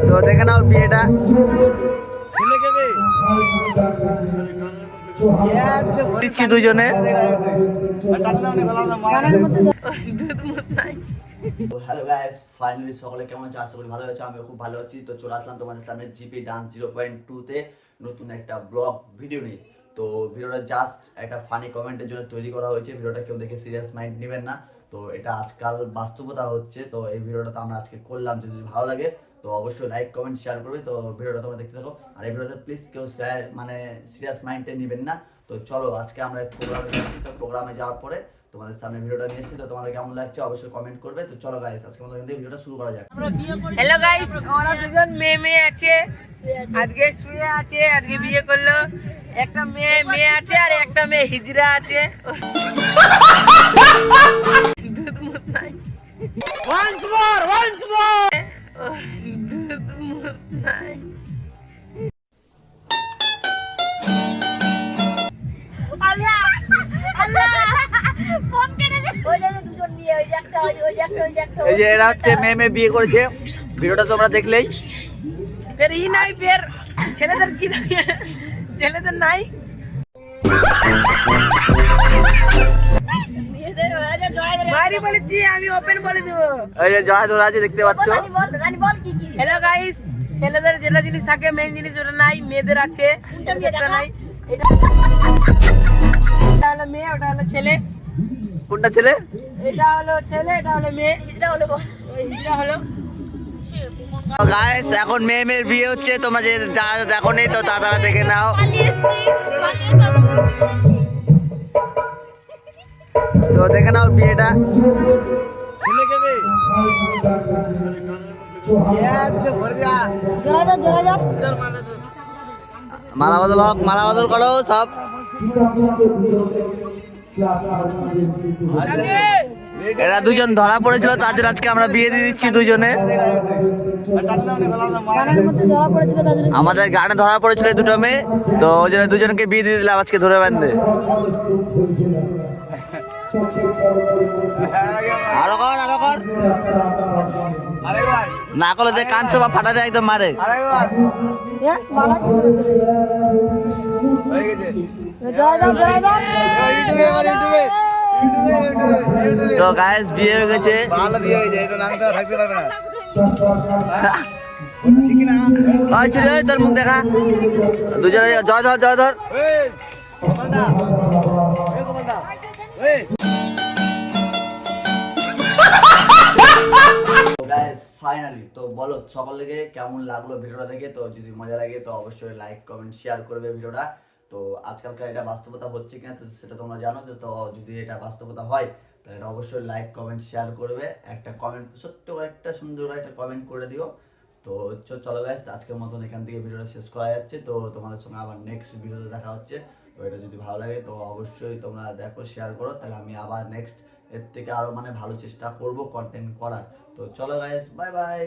তো দেখে নাও বিয়েটা দিচ্ছি দুজনে। হ্যালো গাইস, ফাইনালি সকলে কেমন আছো? আশা করি ভালো আছো। আমিও খুব ভালো আছি। তো চলে আসলাম তোমাদের সামনে জিপি ডান্স 0.2 তে নতুন একটা ব্লগ ভিডিও নিয়ে। তো ভিডিওটা জাস্ট একটা ফানি কমেন্টের জন্য তৈরি করা হয়েছে। ভিডিওটা কেউ দেখে সিরিয়াস মাইন্ড নেবেন না। তো এটা আজকাল বাস্তবতা হচ্ছে। তো এই ভিডিওটা তো আমরা আজকে করলাম। যদি ভালো লাগে তো অবশ্যই লাইক কমেন্ট শেয়ার করবে। তো ভিডিওটা তোমরা দেখতে থাকো। আর এই ভিডিওতে প্লিজ কেউ মানে সিরিয়াস মাইন্ডে নেবেন না। তো চলো আজকে আমরা প্রোগ্রামে যাচ্ছি। তো প্রোগ্রামে যাওয়ার পরে তোমাদের সামনে ভিডিওটা নিয়ে এসেছি। তো তোমাদের কেমন লাগছে অবশ্যই কমেন্ট করবে। তো চলো গাইস আজকে মতো ভিডিওটা শুরু করা যাক। হ্যালো গাইস, আমরা দুজন মেয়ে আছে, আজকে শুয়ে আছে, আজকে বিয়ে করলো। একটা মেয়ে আছে আর একটা মেয়ে হিজড়া আছে। দুধ মুধ নাই। Once more. দুধ মুধ নাই। এই যে এরা হচ্ছে মেয়ে বিয়ে করেছে। ভিডিওটা তোমরা দেখলেই ফের ই নাই, ফের ছেলেদের কি ছেলেদের নাই। বাড়ি বলেছি আমি, ওপেন বলে দেবো। এই যে জয় ধরা আছে দেখতে পাচ্ছ। হ্যালো গাইস, ছেলেদের যেটা জিনিস থাকে মেইন জিনিস ওটা নাই, মেয়েদের আছে। এটা নাই, এটা হলো মেয়ে, ওটা হলো ছেলে। কোনটা ছেলে? এটা হলো ছেলে, এটা হলো মেয়ে, এটা হলো গাইস এখন মেয়ের বিয়ে হচ্ছে। তোমরা যে দেখো নেই তো তাড়াতাড়ি দেখে নাও। তো দেখে নাও বিয়েটা। মালা বদল হোক, মালা বদল করো সব। এরা দুজন ধরা পড়েছিল, তার জন্য আজকে আমরা বিয়ে দিয়ে দিচ্ছি দুজনে। আমাদের গানে ধরা পড়েছিল দুটো মেয়ে, তো ওই জন্য দুজনকে বিয়ে দিয়ে দিলাম আজকে ধরে বাঁধতে। আরো কর না করলে যে কান সবা ফাটা দেয় একদম মারে। তো গাইস বিয়ে হয়ে গেছে। তোর মুখ দেখা। দুজনে জয় ধর। ফাইনালি তো বলো সকলকে কেমন লাগলো ভিডিওটা দেখে। তো যদি মজা লাগে তো অবশ্যই লাইক কমেন্ট শেয়ার করবে ভিডিওটা। তো আজকালকার এটা বাস্তবতা হচ্ছে কিনা তো সেটা তোমরা জানো। তো যদি এটা বাস্তবতা হয় তাহলে এটা অবশ্যই লাইক কমেন্ট শেয়ার করবে। একটা কমেন্ট ছোট্ট করে একটা সুন্দর করে একটা কমেন্ট করে দিও। তো চলো গাইস আজকের মতন এখান থেকে ভিডিওটা শেষ করা যাচ্ছে। তো তোমাদের সঙ্গে আবার নেক্সট ভিডিওতে দেখা হচ্ছে। তো এটা যদি ভালো লাগে তো অবশ্যই তোমরা দেখো, শেয়ার করো, তাহলে আমি আবার নেক্সট এর থেকে আরো মানে ভালো চেষ্টা করব কন্টেন্ট করার। তো চলো গাইস, বাই বাই।